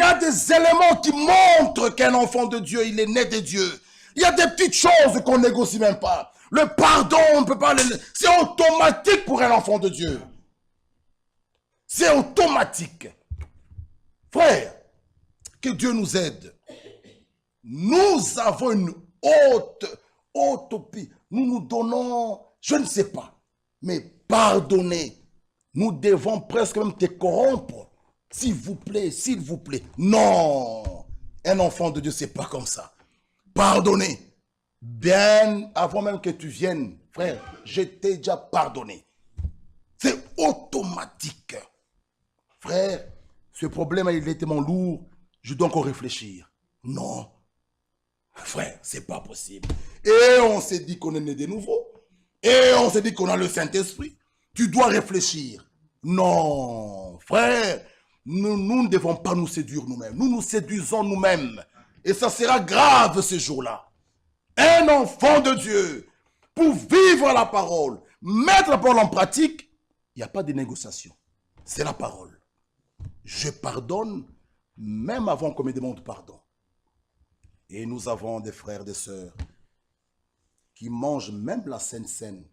a des éléments qui montrent qu'un enfant de Dieu, il est né de Dieu. Il y a des petites choses qu'on négocie même pas. Le pardon, on ne peut pas... C'est automatique pour un enfant de Dieu. C'est automatique. Frère, que Dieu nous aide. Nous avons une haute utopie. Nous nous donnons, je ne sais pas, mais pardonner. Nous devons presque même te corrompre. S'il vous plaît, s'il vous plaît. Non, un enfant de Dieu, c'est pas comme ça. Pardonner. Bien avant même que tu viennes, frère, je t'ai déjà pardonné. C'est automatique. Frère, ce problème, il est tellement lourd, je dois encore réfléchir. Non. Frère, c'est pas possible. Et on s'est dit qu'on est né de nouveau. Et on s'est dit qu'on a le Saint-Esprit. Tu dois réfléchir. Non, frère, nous ne devons pas nous séduire nous-mêmes. Nous nous séduisons nous-mêmes. Et ça sera grave ce jour-là. Un enfant de Dieu, pour vivre la parole, mettre la parole en pratique, il n'y a pas de négociation. C'est la parole. Je pardonne même avant qu'on me demande pardon. Et nous avons des frères, des sœurs qui mangent même la Sainte Seine.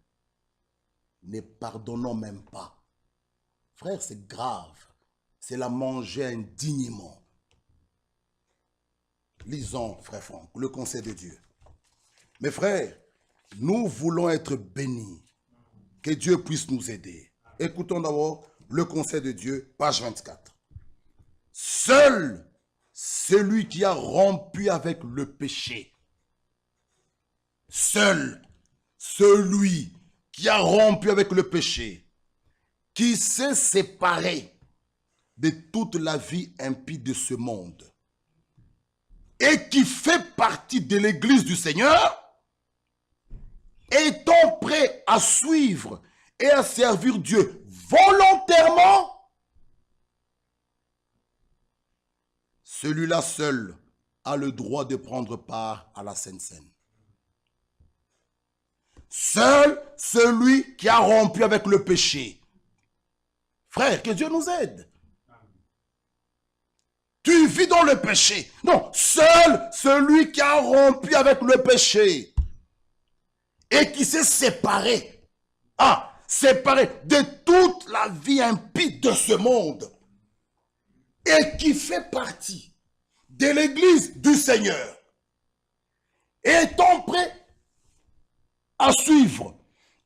Ne pardonnons même pas. Frère, c'est grave. C'est la manger indignement. Lisons, frère Franck, le conseil de Dieu. Mes frères, nous voulons être bénis. Que Dieu puisse nous aider. Écoutons d'abord le conseil de Dieu, page 24. Seul celui qui a rompu avec le péché. Seul celui qui a rompu avec le péché, qui s'est séparé de toute la vie impie de ce monde et qui fait partie de l'Église du Seigneur, étant prêt à suivre et à servir Dieu volontairement, celui-là seul a le droit de prendre part à la Sainte Seine. Seul celui qui a rompu avec le péché. Frère, que Dieu nous aide. Tu vis dans le péché. Non, seul celui qui a rompu avec le péché et qui s'est séparé. Séparé de toute la vie impie de ce monde et qui fait partie de l'Église du Seigneur, étant prêt à suivre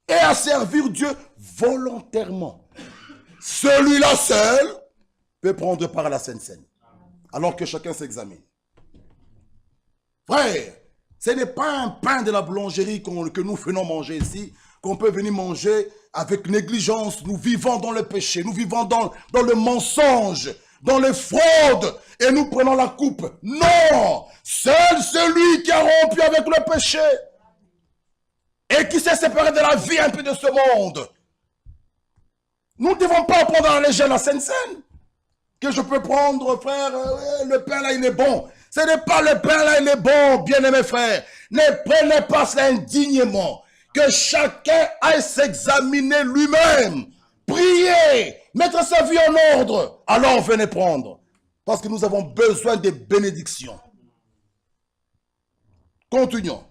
et à servir Dieu volontairement. Celui-là seul peut prendre part à la Sainte Seine. Alors que chacun s'examine. Frère, ce n'est pas un pain de la boulangerie que nous venons manger ici, qu'on peut venir manger avec négligence. Nous vivons dans le péché, nous vivons dans le mensonge, dans les fraudes, et nous prenons la coupe. Non! Seul celui qui a rompu avec le péché et qui s'est séparé de la vie un peu de ce monde. Nous ne devons pas prendre à la légère la Sainte Seine. Que je peux prendre, frère, le pain là, il est bon. Ce n'est pas le pain là, il est bon, bien-aimés frères. Ne prenez pas cela indignement. Que chacun aille s'examiner lui-même. Prier, mettre sa vie en ordre. Alors venez prendre. Parce que nous avons besoin de bénédictions. Continuons.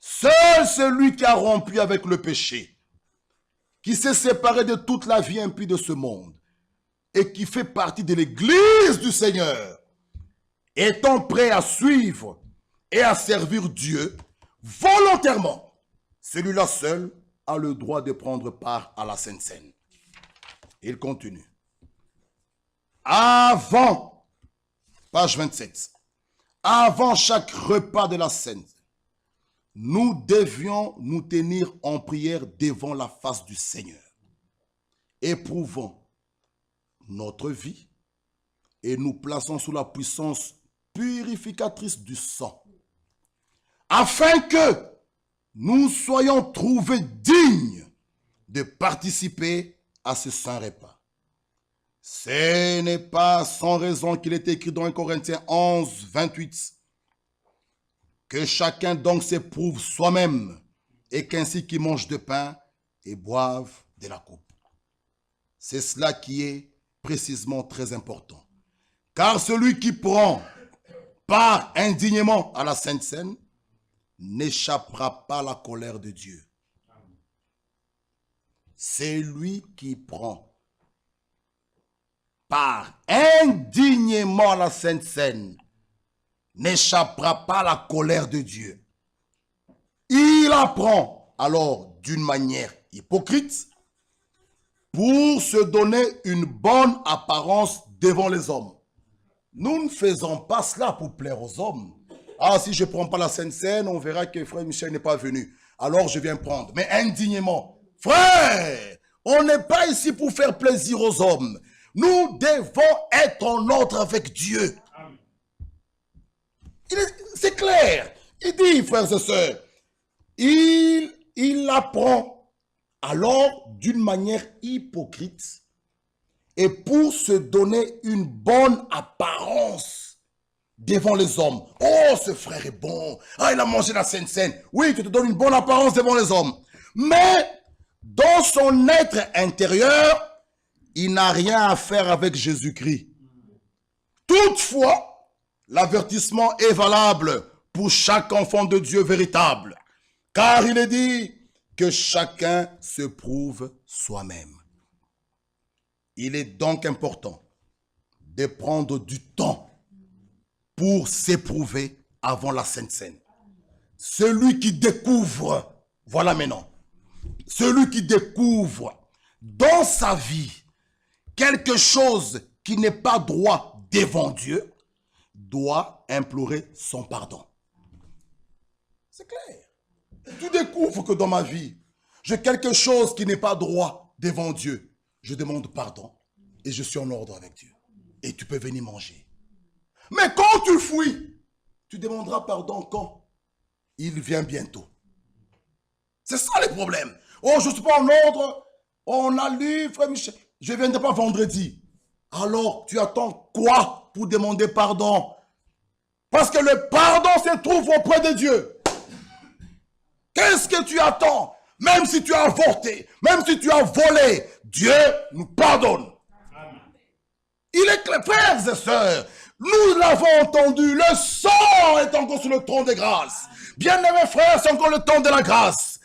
Seul celui qui a rompu avec le péché, qui s'est séparé de toute la vie impie de ce monde et qui fait partie de l'Église du Seigneur, étant prêt à suivre et à servir Dieu volontairement, celui-là seul a le droit de prendre part à la Sainte Seine. Il continue. Avant, page 27, avant chaque repas de la Sainte, nous devions nous tenir en prière devant la face du Seigneur, éprouvant notre vie et nous plaçant sous la puissance purificatrice du sang, afin que nous soyons trouvés dignes de participer à ce saint repas. Ce n'est pas sans raison qu'il est écrit dans 1 Corinthiens 11, 28, que chacun donc s'éprouve soi-même, et qu'ainsi qu'il mange de pain et boive de la coupe. C'est cela qui est précisément très important. Car celui qui prend part indignement à la Sainte Seine n'échappera pas à la colère de Dieu. C'est lui qui prend part indignement à la Sainte Seine n'échappera pas à la colère de Dieu. Il apprend alors d'une manière hypocrite pour se donner une bonne apparence devant les hommes. Nous ne faisons pas cela pour plaire aux hommes. Ah, si je ne prends pas la Sainte Seine, on verra que frère Michel n'est pas venu. Alors je viens prendre. Mais indignement. Frère, on n'est pas ici pour faire plaisir aux hommes. Nous devons être en ordre avec Dieu. C'est clair. Il dit, frères et sœurs, il apprend alors d'une manière hypocrite et pour se donner une bonne apparence devant les hommes. Oh, ce frère est bon. Ah, il a mangé la Sainte Seine. Oui, tu te donnes une bonne apparence devant les hommes. Mais dans son être intérieur, il n'a rien à faire avec Jésus-Christ. Toutefois, l'avertissement est valable pour chaque enfant de Dieu véritable. Car il est dit que chacun se prouve soi-même. Il est donc important de prendre du temps pour s'éprouver avant la Sainte Seine. Celui qui découvre, voilà maintenant, celui qui découvre dans sa vie quelque chose qui n'est pas droit devant Dieu, doit implorer son pardon. C'est clair. Tu découvres que dans ma vie, j'ai quelque chose qui n'est pas droit devant Dieu. Je demande pardon et je suis en ordre avec Dieu. Et tu peux venir manger. Mais quand tu fuis, tu demanderas pardon quand? Il vient bientôt. C'est ça le problème. Oh, je ne suis pas en ordre. On a lu, frère Michel. Je ne viendrai pas vendredi. Alors, tu attends quoi pour demander pardon? Parce que le pardon se trouve auprès de Dieu. Qu'est-ce que tu attends? Même si tu as avorté, même si tu as volé, Dieu nous pardonne. Il est clair, frères et sœurs, nous l'avons entendu, le sang est encore sur le trône de grâce. Bien-aimés frères, c'est encore le temps de la grâce.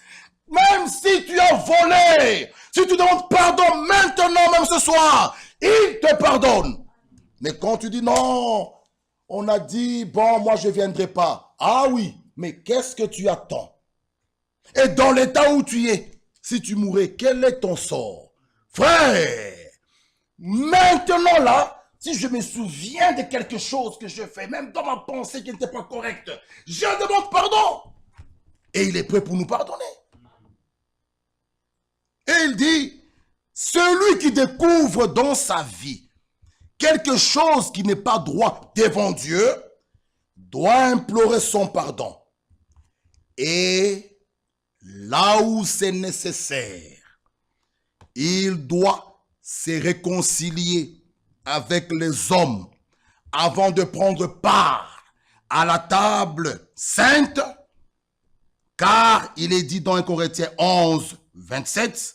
Même si tu as volé, si tu demandes pardon maintenant, même ce soir, il te pardonne. Mais quand tu dis non, on a dit, bon, moi je ne viendrai pas. Ah oui, mais qu'est-ce que tu attends? Et dans l'état où tu es, si tu mourais, quel est ton sort? Frère, maintenant là, si je me souviens de quelque chose que je fais, même dans ma pensée qui n'était pas correcte, je demande pardon. Et il est prêt pour nous pardonner. Et il dit, celui qui découvre dans sa vie quelque chose qui n'est pas droit devant Dieu, doit implorer son pardon. Et là où c'est nécessaire, il doit se réconcilier avec les hommes avant de prendre part à la table sainte, car il est dit dans 1 Corinthiens 11, 27,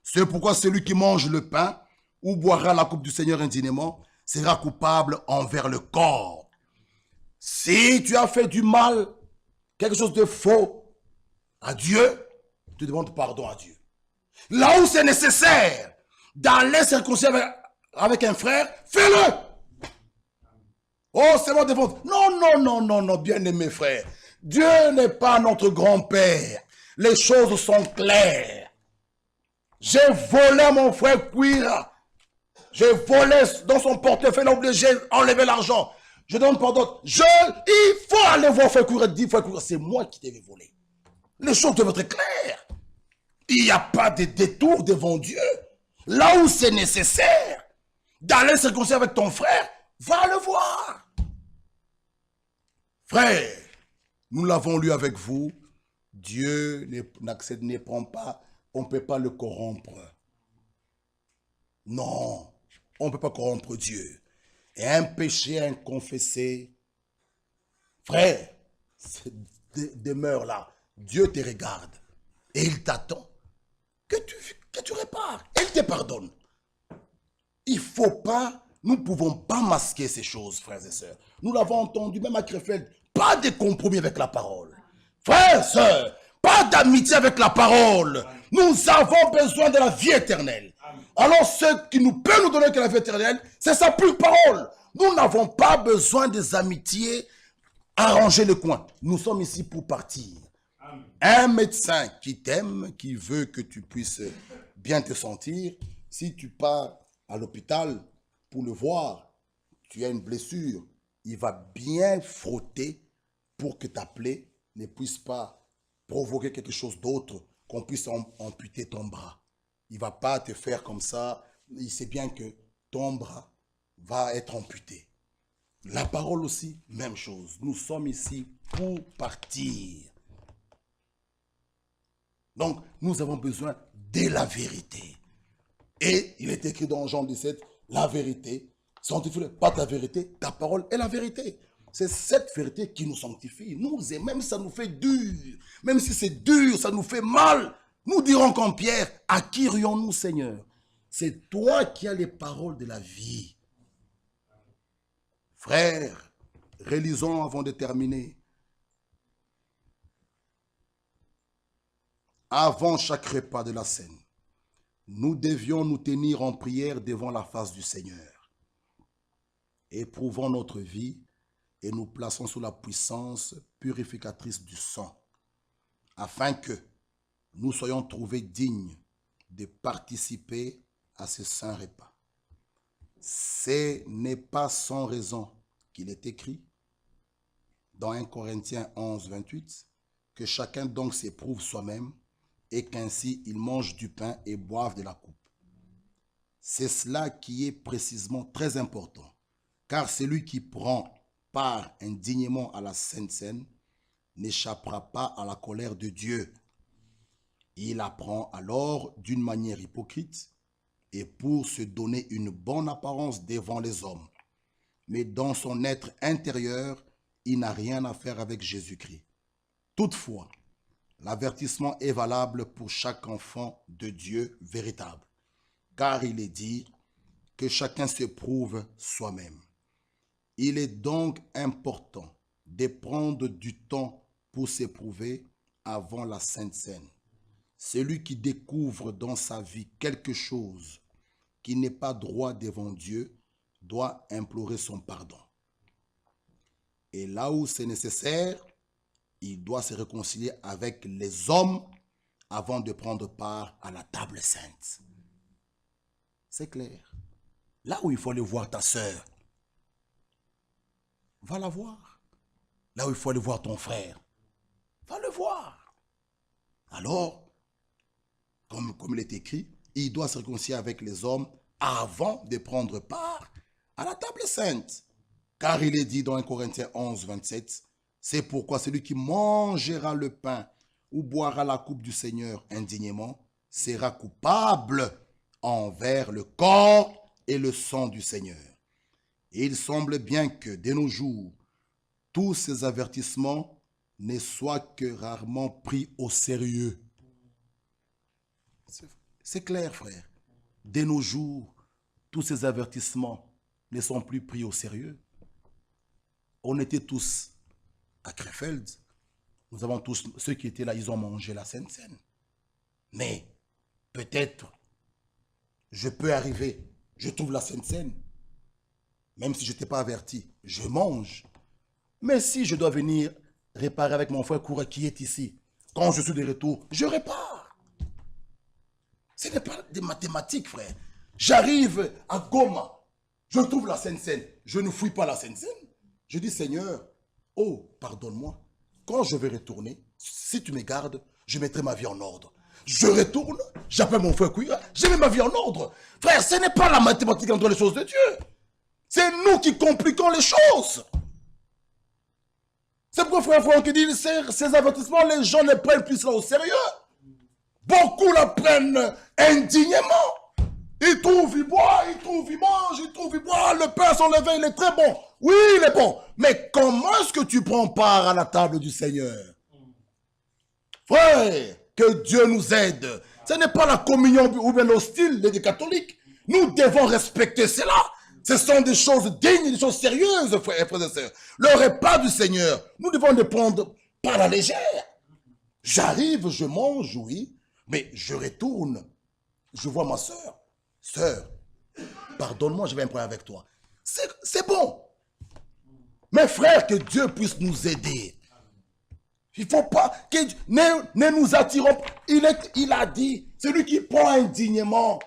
c'est pourquoi celui qui mange le pain ou boira la coupe du Seigneur indignement sera coupable envers le corps. Si tu as fait du mal, quelque chose de faux à Dieu, tu demandes pardon à Dieu. Là où c'est nécessaire d'aller circoncire avec un frère, fais-le. Oh, c'est moi devant. Non, non, non, non, non, bien-aimé frère. Dieu n'est pas notre grand-père. Les choses sont claires. J'ai volé à mon frère Cuira. J'ai volé dans son portefeuille, il a obligé d'enlever l'argent. Je demande pardon. Il faut aller voir frère Cuira. Dis frère Cuira, c'est moi qui t'ai volé. Les choses doivent être claires. Il n'y a pas de détour devant Dieu. Là où c'est nécessaire d'aller circoncire avec ton frère, va le voir. Frère, nous l'avons lu avec vous. Dieu ne prend pas, on ne peut pas le corrompre. Non, on ne peut pas corrompre Dieu. Et un péché inconfessé, frère, demeure là. Dieu te regarde et il t'attend que tu répares. Il te pardonne. Il faut faut pas, nous ne pouvons pas masquer ces choses, frères et sœurs. Nous l'avons entendu, même à Krefeld, pas de compromis avec la parole. Frères et sœurs, pas d'amitié avec la parole. Nous avons besoin de la vie éternelle. Alors ce qui nous peut nous donner que la vie éternelle, c'est sa pure parole. Nous n'avons pas besoin des amitiés arranger le coin. Nous sommes ici pour partir. Un médecin qui t'aime, qui veut que tu puisses bien te sentir, si tu pars à l'hôpital pour le voir, tu as une blessure, il va bien frotter pour que ta plaie ne puisse pas provoquer quelque chose d'autre, qu'on puisse amputer ton bras. Il ne va pas te faire comme ça. Il sait bien que ton bras va être amputé. La parole aussi, même chose. Nous sommes ici pour partir. Donc, nous avons besoin de la vérité. Et il est écrit dans Jean 17, la vérité, sanctifie pas ta vérité, ta parole est la vérité. C'est cette vérité qui nous sanctifie. Nous, et même ça nous fait dur, même si c'est dur, ça nous fait mal, nous dirons comme Pierre, à qui irions-nous, Seigneur? C'est toi qui as les paroles de la vie. Frères, relisons avant de terminer. Avant chaque repas de la scène, nous devions nous tenir en prière devant la face du Seigneur. Éprouvons notre vie et nous plaçons sous la puissance purificatrice du sang, afin que nous soyons trouvés dignes de participer à ce saint repas. Ce n'est pas sans raison qu'il est écrit dans 1 Corinthiens 11, 28, que chacun donc s'éprouve soi-même et qu'ainsi il mange du pain et boive de la coupe. C'est cela qui est précisément très important, car celui qui prend part indignement à la Sainte Seine n'échappera pas à la colère de Dieu. Il apprend alors d'une manière hypocrite et pour se donner une bonne apparence devant les hommes. Mais dans son être intérieur, il n'a rien à faire avec Jésus-Christ. Toutefois, l'avertissement est valable pour chaque enfant de Dieu véritable, car il est dit que chacun se prouve soi-même. Il est donc important de prendre du temps pour s'éprouver avant la Sainte Seine. Celui qui découvre dans sa vie quelque chose qui n'est pas droit devant Dieu doit implorer son pardon. Et là où c'est nécessaire, il doit se réconcilier avec les hommes avant de prendre part à la table sainte. C'est clair. Là où il faut aller voir ta sœur, va la voir. Là où il faut aller voir ton frère, va le voir. Alors, comme il est écrit, il doit se réconcilier avec les hommes avant de prendre part à la table sainte. Car il est dit dans 1 Corinthiens 11, 27, c'est pourquoi celui qui mangera le pain ou boira la coupe du Seigneur indignement sera coupable envers le corps et le sang du Seigneur. Et il semble bien que, de nos jours, tous ces avertissements ne soient que rarement pris au sérieux. C'est clair, frère. De nos jours, tous ces avertissements ne sont plus pris au sérieux. On était tous à Krefeld. Nous avons tous, ceux qui étaient là, ils ont mangé la Sainte Seine. Mais peut-être, je peux arriver, je trouve la Sainte Seine. Même si je n'étais pas averti, je mange. Mais si je dois venir réparer avec mon frère Koura qui est ici, quand je suis de retour, je répare. Ce n'est pas des mathématiques, frère. J'arrive à Goma, je trouve la Sainte Seine. Je ne fouille pas la Sainte Seine. Je dis, Seigneur, oh, pardonne-moi. Quand je vais retourner, si tu me gardes, je mettrai ma vie en ordre. Je retourne, j'appelle mon frère Koura, je mets ma vie en ordre. Frère, ce n'est pas la mathématique entre les choses de Dieu. C'est nous qui compliquons les choses. C'est pourquoi frère Franck dit, ces avertissements, les gens ne prennent plus ça au sérieux. Beaucoup la prennent indignement. Ils trouvent, ils boivent, ils trouvent, ils mangent, ils trouvent, ils boivent. Le pain sans levain, il est très bon. Oui, il est bon. Mais comment est-ce que tu prends part à la table du Seigneur? Frère, que Dieu nous aide. Ce n'est pas la communion ou bien le style des catholiques. Nous devons respecter cela. Ce sont des choses dignes, des choses sérieuses, frères et sœurs. Le repas du Seigneur, nous devons le prendre pas à la légère. J'arrive, je mange, oui, mais je retourne. Je vois ma sœur. Sœur, pardonne-moi, je vais un problème avec toi. C'est bon. Mes frères, que Dieu puisse nous aider. Il ne faut pas, ne nous attirons pas. Il a dit, celui qui prend indignement,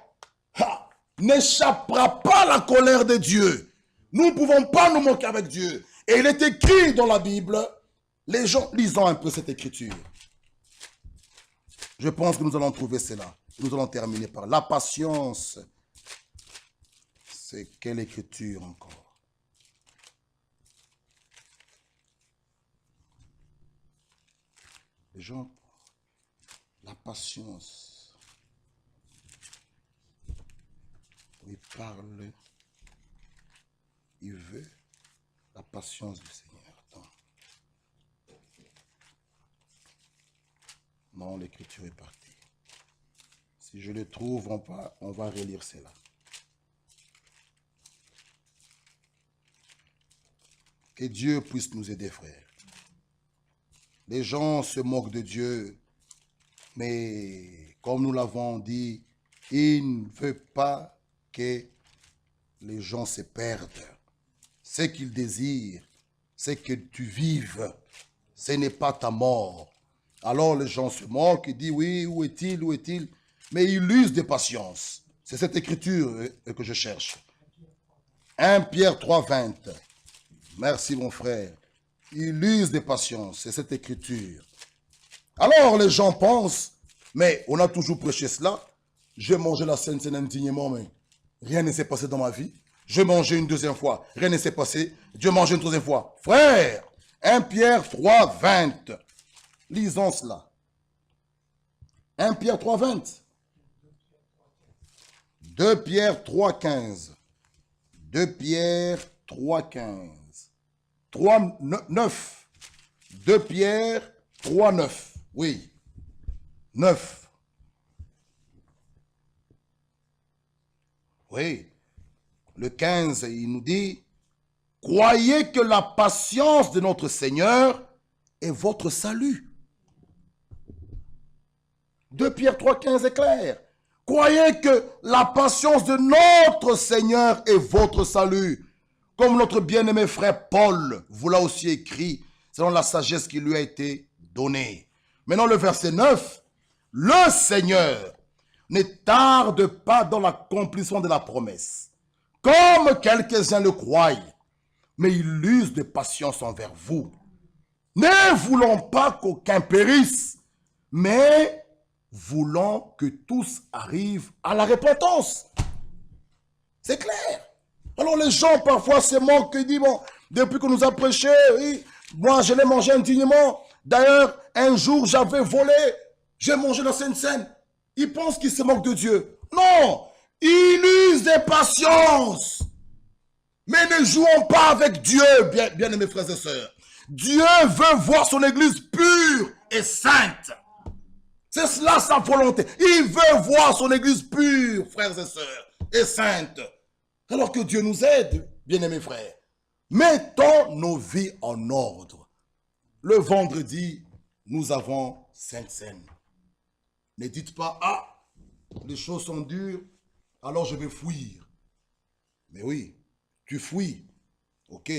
n'échappera pas à la colère de Dieu. Nous ne pouvons pas nous moquer avec Dieu. Et il est écrit dans la Bible, les gens, lisons un peu cette écriture. Je pense que nous allons trouver cela. Nous allons terminer par la patience. C'est quelle écriture encore? Les gens, la patience. Il parle, il veut la patience du Seigneur. Attends. Non, l'écriture est partie. Si je le trouve, on va relire cela. Que Dieu puisse nous aider, frères. Les gens se moquent de Dieu, mais comme nous l'avons dit, il ne veut pas que les gens se perdent. Ce qu'il désire, c'est que tu vives. Ce n'est pas ta mort. Alors les gens se moquent et disent, oui, où est-il, où est-il? Mais il use de patience. C'est cette écriture que je cherche. 1 Pierre 3, 20. Merci mon frère. Il use de patience, c'est cette écriture. Alors les gens pensent, mais on a toujours prêché cela. J'ai mangé la Sainte Seine indignement, mais rien ne s'est passé dans ma vie. J'ai mangé une deuxième fois, rien ne s'est passé. Dieu mange une troisième fois. Frère, 1 Pierre 3, 20. Lisons cela. 1 Pierre 3, 20. 2 Pierre 3, 15. 2 Pierre 3, 15. 3, 9. 2 Pierre 3, 9. Oui. 9. Oui. Le 15, il nous dit, croyez que la patience de notre Seigneur est votre salut. 2 Pierre 3, 15 est clair. Croyez que la patience de notre Seigneur est votre salut. Comme notre bien-aimé frère Paul vous l'a aussi écrit, selon la sagesse qui lui a été donnée. Maintenant, le verset 9. Le Seigneur ne tarde pas dans l'accomplissement de la promesse, comme quelques-uns le croient, mais il use de patience envers vous. Ne voulons pas qu'aucun périsse, mais voulons que tous arrivent à la repentance. C'est clair. Alors les gens parfois se moquent et disent, bon, depuis que nous avons prêché, oui, moi je l'ai mangé indignement. D'ailleurs, un jour j'avais volé, j'ai mangé la Sainte Seine. Ils pensent qu'ils se moquent de Dieu. Non, il use de patience. Mais ne jouons pas avec Dieu, bien aimés frères et sœurs. Dieu veut voir son église pure et sainte. C'est cela sa volonté. Il veut voir son église pure, frères et sœurs, et sainte. Alors que Dieu nous aide, bien-aimés frères. Mettons nos vies en ordre. Le vendredi, nous avons Sainte Seine. Ne dites pas, ah, les choses sont dures, alors je vais fuir. Mais oui, tu fuis, ok.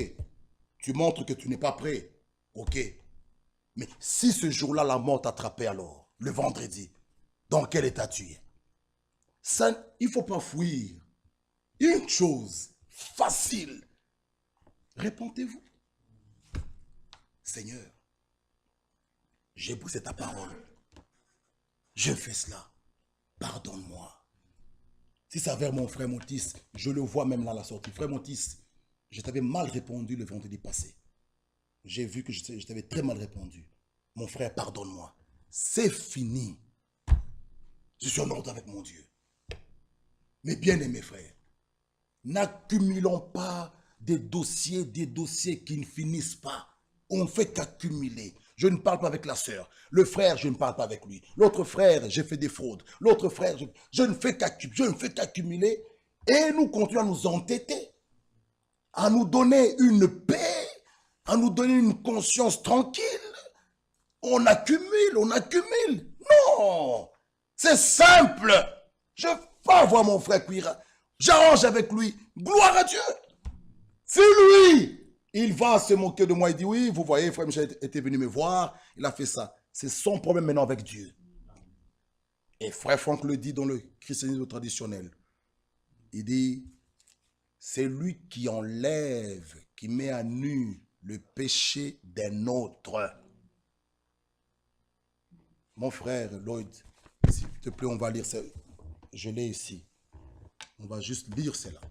Tu montres que tu n'es pas prêt, ok. Mais si ce jour-là, la mort t'attrapait alors, le vendredi, dans quel état tu es? Ça, il ne faut pas fuir. Une chose facile. Répondez-vous. Seigneur, j'ai poussé ta parole. Je fais cela. Pardonne-moi. Si ça vers mon frère Montis, je le vois même là à la sortie. Frère Montis, je t'avais mal répondu le vendredi passé. J'ai vu que je t'avais très mal répondu. Mon frère, pardonne-moi. C'est fini. Je suis en ordre avec mon Dieu. Mais bien aimés frères, n'accumulons pas des dossiers qui ne finissent pas. On ne fait qu'accumuler. Je ne parle pas avec la sœur. Le frère, je ne parle pas avec lui. L'autre frère, j'ai fait des fraudes. L'autre frère, je ne fais qu'accumuler. Et nous continuons à nous entêter, à nous donner une paix, à nous donner une conscience tranquille. On accumule, on accumule. Non, c'est simple. Je vais voir mon frère cuire. J'arrange avec lui. Gloire à Dieu. C'est lui. Il va se moquer de moi. Il dit, oui, vous voyez, frère Michel était venu me voir. Il a fait ça. C'est son problème maintenant avec Dieu. Et frère Franck le dit dans le christianisme traditionnel. Il dit, c'est lui qui enlève, qui met à nu le péché d'un autre. Mon frère Lloyd, s'il te plaît, on va lire ça. Je l'ai ici. On va juste lire cela.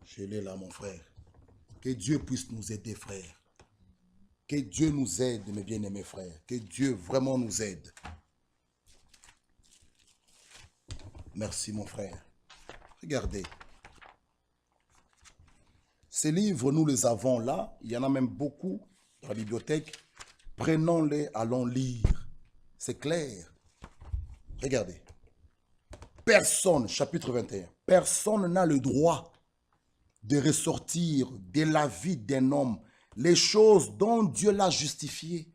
Je l'ai là, mon frère. Que Dieu puisse nous aider, frère. Que Dieu nous aide, mes bien-aimés frères. Que Dieu vraiment nous aide. Merci, mon frère. Regardez. Ces livres, nous les avons là. Il y en a même beaucoup dans la bibliothèque. Prenons-les, allons lire. C'est clair. Regardez. Personne, chapitre 21, personne n'a le droit de ressortir de la vie d'un homme les choses dont Dieu l'a justifié.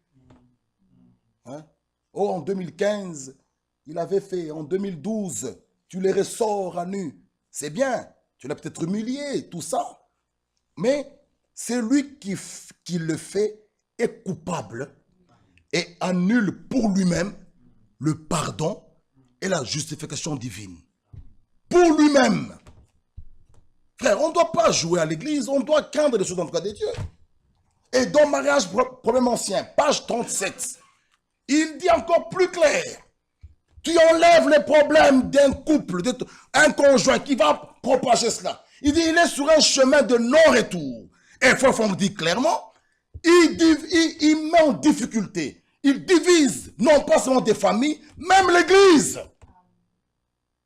Hein? Oh, en 2015, il avait fait, en 2012, tu les ressors à nu. C'est bien, tu l'as peut-être humilié, tout ça. Mais celui qui le fait est coupable et annule pour lui-même le pardon et la justification divine. Pour lui-même. Frère, on ne doit pas jouer à l'église, on doit craindre les choses dans le cas de Dieu. Et dans Mariage, problème ancien, page 37, il dit encore plus clair. Tu enlèves les problèmes d'un couple, d'un conjoint qui va propager cela. Il dit, il est sur un chemin de non-retour. Et Franck dit clairement, il met en difficulté. Il divise non pas seulement des familles, même l'église.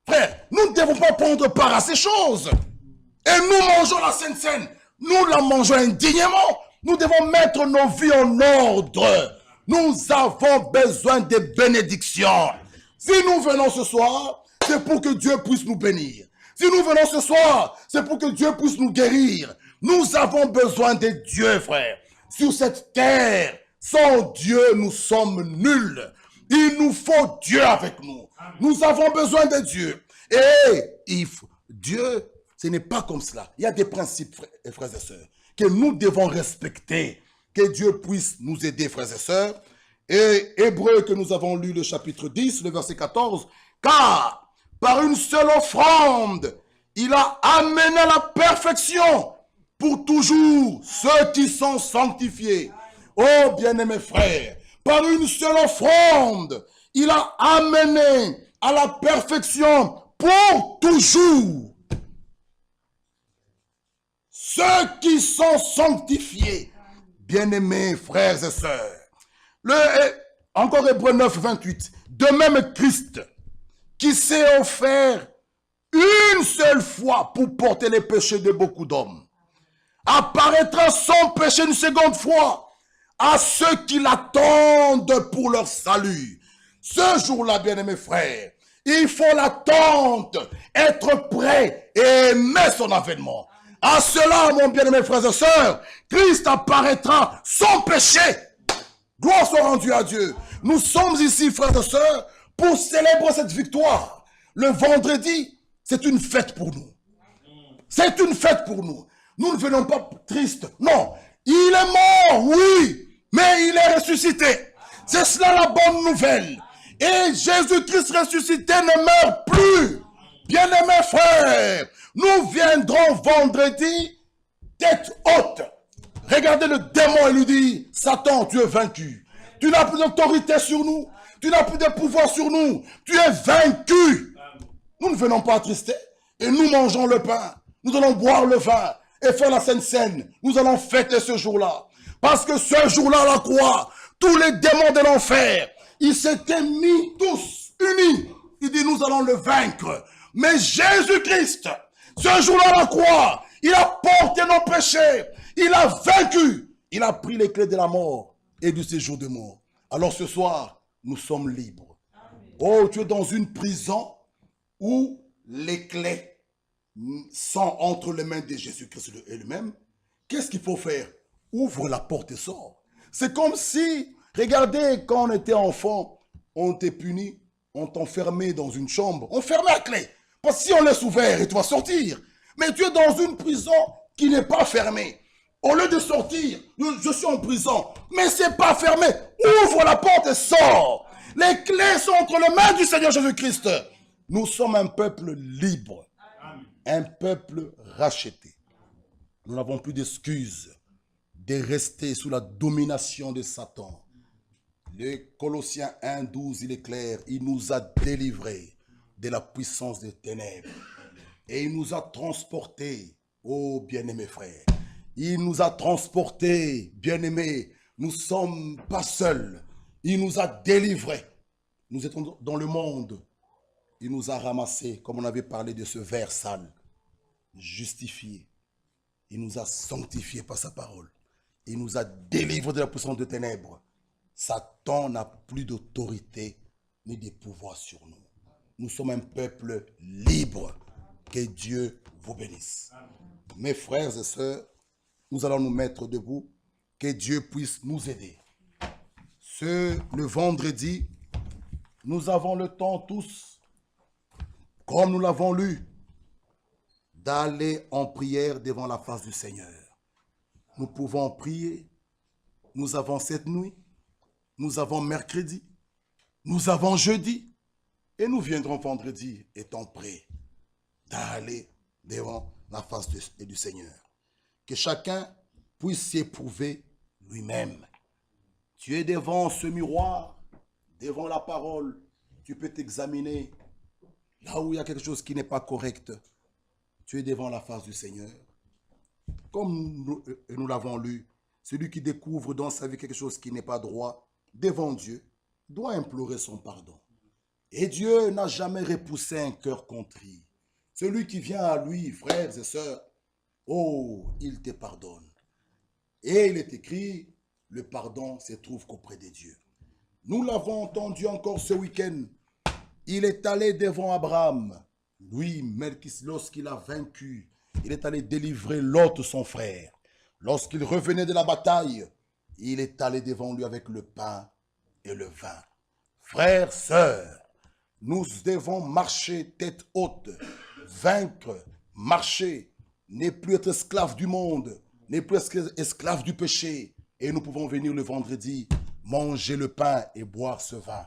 Frère, nous ne devons pas prendre part à ces choses. Et nous mangeons la Sainte Seine. Nous la mangeons indignement. Nous devons mettre nos vies en ordre. Nous avons besoin de bénédictions. Si nous venons ce soir, c'est pour que Dieu puisse nous bénir. Si nous venons ce soir, c'est pour que Dieu puisse nous guérir. Nous avons besoin de Dieu, frère. Sur cette terre, sans Dieu, nous sommes nuls. Il nous faut Dieu avec nous. Nous avons besoin de Dieu. Et Dieu, ce n'est pas comme cela. Il y a des principes, frères et sœurs, que nous devons respecter. Que Dieu puisse nous aider, frères et sœurs. Et Hébreux, que nous avons lu le chapitre 10, le verset 14. Car par une seule offrande, il a amené la perfection pour toujours ceux qui sont sanctifiés. Oh, bien-aimés frères, par une seule offrande, il a amené à la perfection pour toujours ceux qui sont sanctifiés. Bien-aimés frères et sœurs. Encore Hébreux 9, 28. De même Christ, qui s'est offert une seule fois pour porter les péchés de beaucoup d'hommes, apparaîtra sans péché une seconde fois à ceux qui l'attendent pour leur salut. Ce jour-là, bien-aimés frères, il faut l'attendre, être prêt et aimer son avènement. À cela, mon bien-aimé frères et sœurs, Christ apparaîtra sans péché. Gloire soit rendue à Dieu. Nous sommes ici, frères et sœurs, pour célébrer cette victoire. Le vendredi, c'est une fête pour nous. C'est une fête pour nous. Nous ne venons pas tristes. Non, il est mort, oui, mais il est ressuscité. C'est cela la bonne nouvelle. Et Jésus-Christ ressuscité ne meurt plus. Bien-aimés frères, nous viendrons vendredi tête haute. Regardez le démon et lui dit, Satan, tu es vaincu. Tu n'as plus d'autorité sur nous. Tu n'as plus de pouvoir sur nous. Tu es vaincu. Nous ne venons pas attrister. Et nous mangeons le pain. Nous allons boire le vin et faire la Sainte Seine. Nous allons fêter ce jour-là. Parce que ce jour-là, à la croix, tous les démons de l'enfer, ils s'étaient mis tous unis. Il dit, nous allons le vaincre. Mais Jésus-Christ, ce jour-là, à la croix, il a porté nos péchés. Il a vaincu. Il a pris les clés de la mort et du séjour de mort. Alors ce soir, nous sommes libres. Oh, tu es dans une prison où les clés sont entre les mains de Jésus-Christ lui-même, qu'est-ce qu'il faut faire? Ouvre la porte et sors. C'est comme si, regardez, quand on était enfant, on t'est puni, on t'enfermait dans une chambre, on fermait à clé. Parce que si on laisse ouvert, et tu vas sortir. Mais tu es dans une prison qui n'est pas fermée. Au lieu de sortir, je suis en prison, mais c'est pas fermé. Ouvre la porte et sors. Les clés sont entre les mains du Seigneur Jésus-Christ. Nous sommes un peuple libre, un peuple racheté. Nous n'avons plus d'excuses de rester sous la domination de Satan. Le Colossiens 1:12, il est clair, il nous a délivrés de la puissance des ténèbres. Et il nous a transportés, oh bien-aimés frères, il nous a transportés, bien-aimés, nous ne sommes pas seuls, il nous a délivrés. Nous étions dans le monde, il nous a ramassés, comme on avait parlé de ce verre sale, justifiés. Il nous a sanctifiés par sa parole. Il nous a délivrés de la puissance des ténèbres. Satan n'a plus d'autorité ni de pouvoir sur nous. Nous sommes un peuple libre. Que Dieu vous bénisse. Mes frères et sœurs, nous allons nous mettre debout. Que Dieu puisse nous aider. Le vendredi, nous avons le temps tous, comme nous l'avons lu, d'aller en prière devant la face du Seigneur. Nous pouvons prier. Nous avons cette nuit. Nous avons mercredi. Nous avons jeudi. Et nous viendrons vendredi étant prêts d'aller devant la face du Seigneur. Que chacun puisse s'éprouver lui-même. Tu es devant ce miroir, devant la parole. Tu peux t'examiner. Là où il y a quelque chose qui n'est pas correct, tu es devant la face du Seigneur. Comme nous l'avons lu, celui qui découvre dans sa vie quelque chose qui n'est pas droit, devant Dieu, doit implorer son pardon. Et Dieu n'a jamais repoussé un cœur contrit. Celui qui vient à lui, frères et sœurs, oh, il te pardonne. Et il est écrit, le pardon se trouve qu'auprès de Dieu. Nous l'avons entendu encore ce week-end. Il est allé devant Abraham. Lui, lorsqu'il a vaincu, il est allé délivrer Lot, son frère. Lorsqu'il revenait de la bataille, il est allé devant lui avec le pain et le vin. Frères, sœurs, nous devons marcher tête haute, vaincre, marcher, ne plus être esclave du monde, ne plus être esclave du péché. Et nous pouvons venir le vendredi, manger le pain et boire ce vin.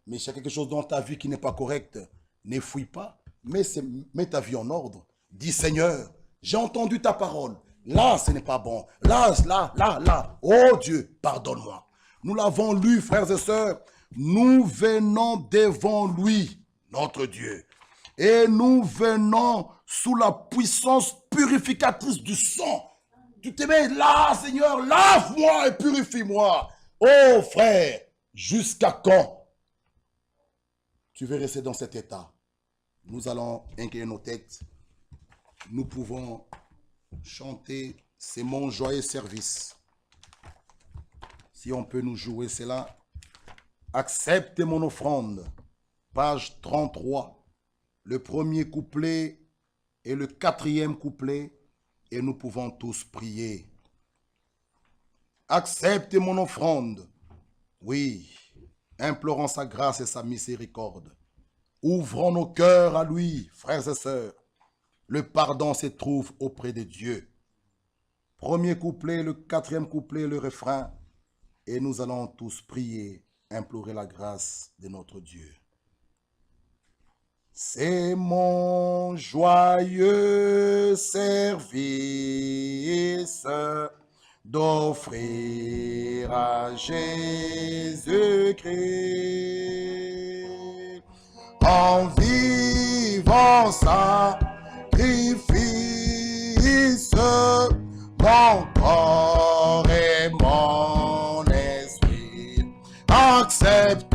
Mais s'il y a quelque chose dans ta vie qui n'est pas correct, ne fouille pas, mets ta vie en ordre. Dis Seigneur, j'ai entendu ta parole. Là, ce n'est pas bon. Là. Oh Dieu, pardonne-moi. Nous l'avons lu, frères et sœurs. Nous venons devant lui, notre Dieu. Et nous venons sous la puissance purificatrice du sang. Tu te mets là, Seigneur, lave-moi et purifie-moi. Oh frère, jusqu'à quand tu veux rester dans cet état? Nous allons incliner nos têtes. Nous pouvons chanter « C'est mon joyeux service ». Si on peut nous jouer cela. Accepte mon offrande. Page 33. Le premier couplet et le quatrième couplet. Et nous pouvons tous prier. Accepte mon offrande. Oui, implorons sa grâce et sa miséricorde. Ouvrons nos cœurs à lui, frères et sœurs. Le pardon se trouve auprès de Dieu. Premier couplet, le quatrième couplet, le refrain. Et nous allons tous prier, implorer la grâce de notre Dieu. C'est mon joyeux service d'offrir à Jésus-Christ en vivant sacrifice mon corps et mon esprit. Accepte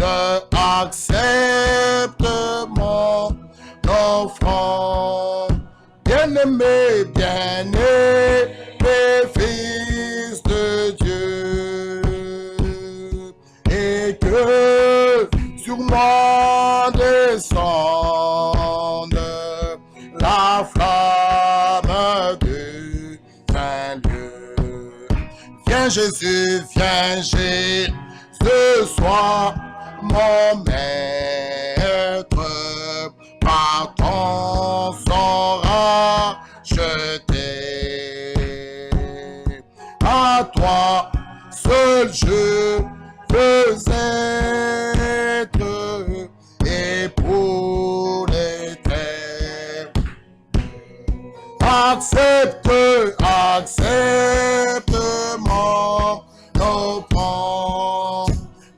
mon offrande. Bien-aimé, Fils de Dieu, et que sur moi descende la flamme Jésus, viens, Jésus, sois mon maître. Par ton sang racheté. À toi seul je veux être, et pour l'éternité. Accepte mon offrande.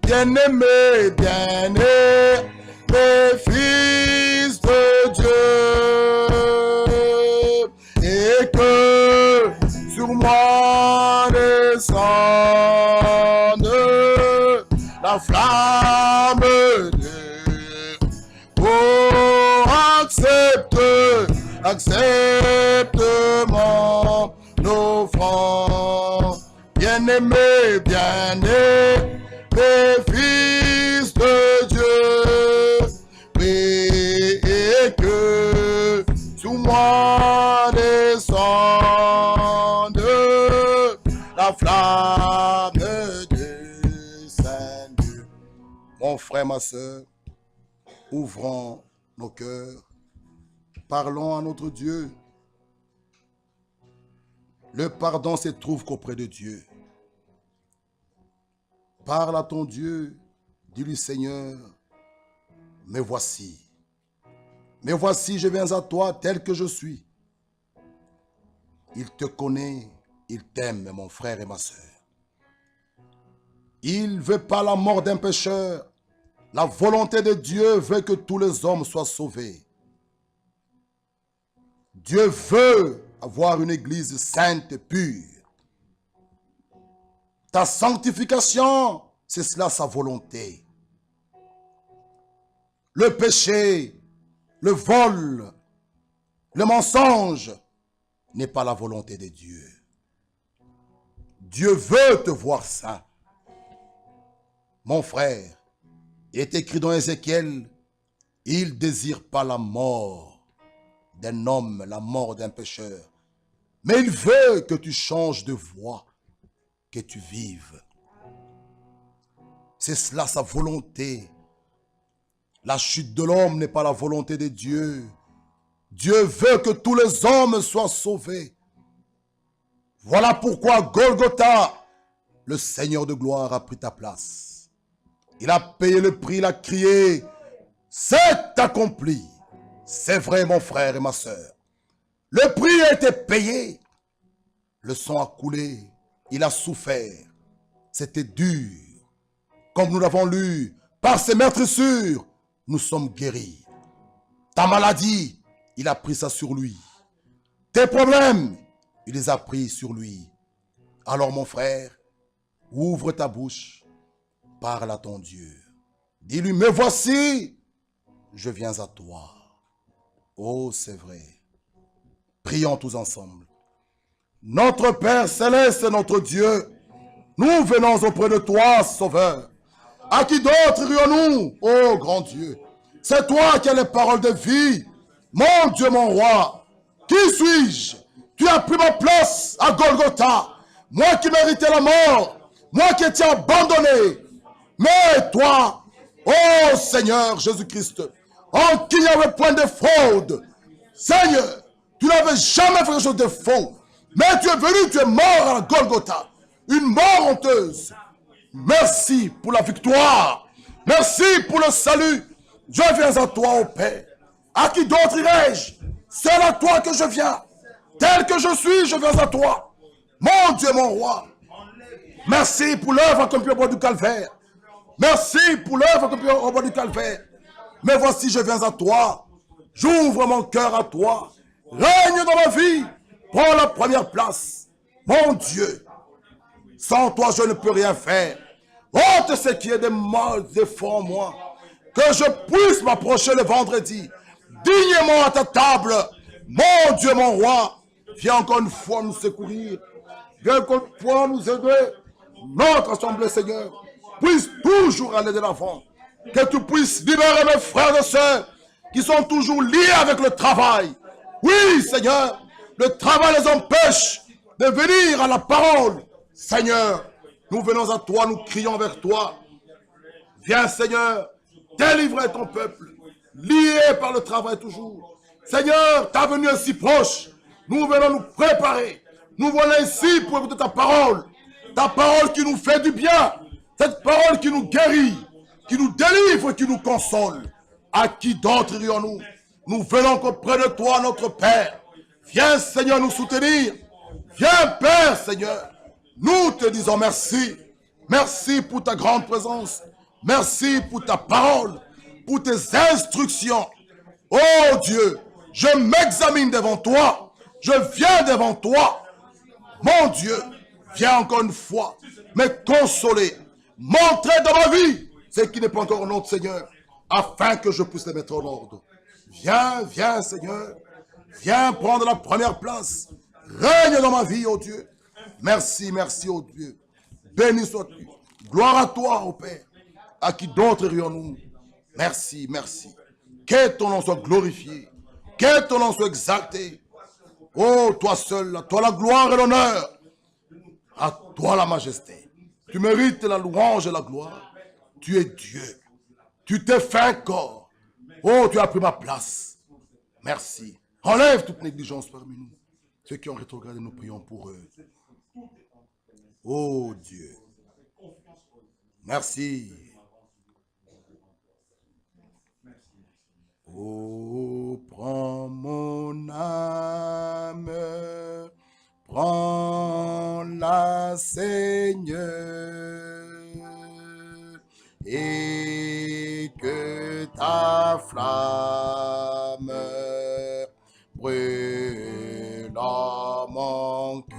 Bien-aimé, fils de Dieu, et que sur moi descende la flamme de Dieu. Oh, accepte mon offrande. Bien-aimé, fils de Dieu, et que sur moi descende la flamme de Saint-Dieu. Mon frère, ma soeur, ouvrons nos cœurs, parlons à notre Dieu. Le pardon se trouve qu'auprès de Dieu. Parle à ton Dieu, dis-lui Seigneur, me voici, je viens à toi tel que je suis. Il te connaît, il t'aime, mon frère et ma soeur. Il ne veut pas la mort d'un pécheur. La volonté de Dieu veut que tous les hommes soient sauvés. Dieu veut avoir une église sainte et pure. Ta sanctification, c'est cela sa volonté. Le péché, le vol, le mensonge n'est pas la volonté de Dieu. Dieu veut te voir saint. Mon frère, il est écrit dans Ézéchiel, il ne désire pas la mort d'un homme, la mort d'un pécheur, mais il veut que tu changes de voie, que tu vives. C'est cela sa volonté. La chute de l'homme n'est pas la volonté de Dieu. Dieu veut que tous les hommes soient sauvés. Voilà pourquoi Golgotha, le Seigneur de gloire a pris ta place. Il a payé le prix, il a crié, c'est accompli. C'est vrai, mon frère et ma soeur. Le prix a été payé. Le sang a coulé. Il a souffert. C'était dur. Comme nous l'avons lu, par ses meurtrissures, nous sommes guéris. Ta maladie, il a pris ça sur lui. Tes problèmes, il les a pris sur lui. Alors mon frère, ouvre ta bouche, parle à ton Dieu. Dis-lui, me voici, je viens à toi. Oh, c'est vrai. Prions tous ensemble. Notre Père céleste, notre Dieu, nous venons auprès de toi, Sauveur. À qui d'autre irions-nous, ô grand Dieu? C'est toi qui as les paroles de vie. Mon Dieu, mon roi, qui suis-je? Tu as pris ma place à Golgotha. Moi qui méritais la mort, moi qui étais abandonné. Mais toi, ô Seigneur Jésus-Christ, en qui il n'y avait point de fraude. Seigneur, tu n'avais jamais fait quelque chose de faux. Mais tu es venu, tu es mort à Golgotha. Une mort honteuse. Merci pour la victoire. Merci pour le salut. Je viens à toi, ô Père. À qui d'autre irai-je? C'est à toi que je viens. Tel que je suis, je viens à toi. Mon Dieu, mon roi. Merci pour l'œuvre accomplie au bord du calvaire. Merci pour l'œuvre accomplie au bord du calvaire. Mais voici, je viens à toi. J'ouvre mon cœur à toi. Règne dans ma vie. Prends la première place. Mon Dieu. Sans toi, je ne peux rien faire. Ôte ce qui est de mal défends moi. Que je puisse m'approcher le vendredi. Dignement à ta table. Mon Dieu, mon roi. Viens encore une fois nous secourir. Viens encore une fois nous aider. Notre assemblée, Seigneur, puisse toujours aller de l'avant. Que tu puisses libérer mes frères et sœurs qui sont toujours liés avec le travail. Oui, Seigneur, le travail les empêche de venir à la parole. Seigneur, nous venons à toi, nous crions vers toi. Viens, Seigneur, délivrer ton peuple, lié par le travail toujours. Seigneur, ta venue est si proche. Nous venons nous préparer. Nous voilà ici pour écouter ta parole qui nous fait du bien. Cette parole qui nous guérit, qui nous délivre, qui nous console. À qui d'autre irions-nous? Nous venons auprès de toi, notre Père. Viens, Seigneur, nous soutenir. Viens, Père, Seigneur. Nous te disons merci. Merci pour ta grande présence. Merci pour ta parole, pour tes instructions. Oh Dieu, je m'examine devant toi. Je viens devant toi. Mon Dieu, viens encore une fois me consoler. Montrer dans ma vie ce qui n'est pas encore en ordre, Seigneur, afin que je puisse les mettre en ordre. Viens, viens, Seigneur. Viens prendre la première place. Règne dans ma vie, oh Dieu. Merci, merci, oh Dieu. Béni sois-tu. Gloire à toi, oh Père. À qui d'autre irions-nous? Merci, merci. Que ton nom soit glorifié. Que ton nom soit exalté. Oh, toi seul, à toi la gloire et l'honneur. À toi la majesté. Tu mérites la louange et la gloire. Tu es Dieu. Tu t'es fait un corps. Oh, tu as pris ma place. Merci. Enlève toute négligence parmi nous. Ceux qui ont rétrogradé, nous prions pour eux. Oh Dieu. Merci. Oh, prends mon âme, prends-la, Seigneur, et que ta flamme brûle dans mon cœur,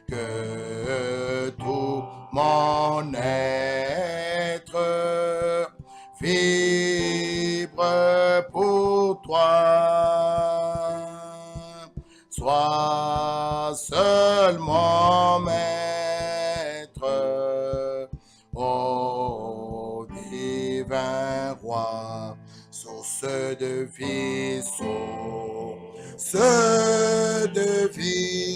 que tout mon être vibre pour toi. Sois seulement maître, ô divin roi, source de vie, source de vie.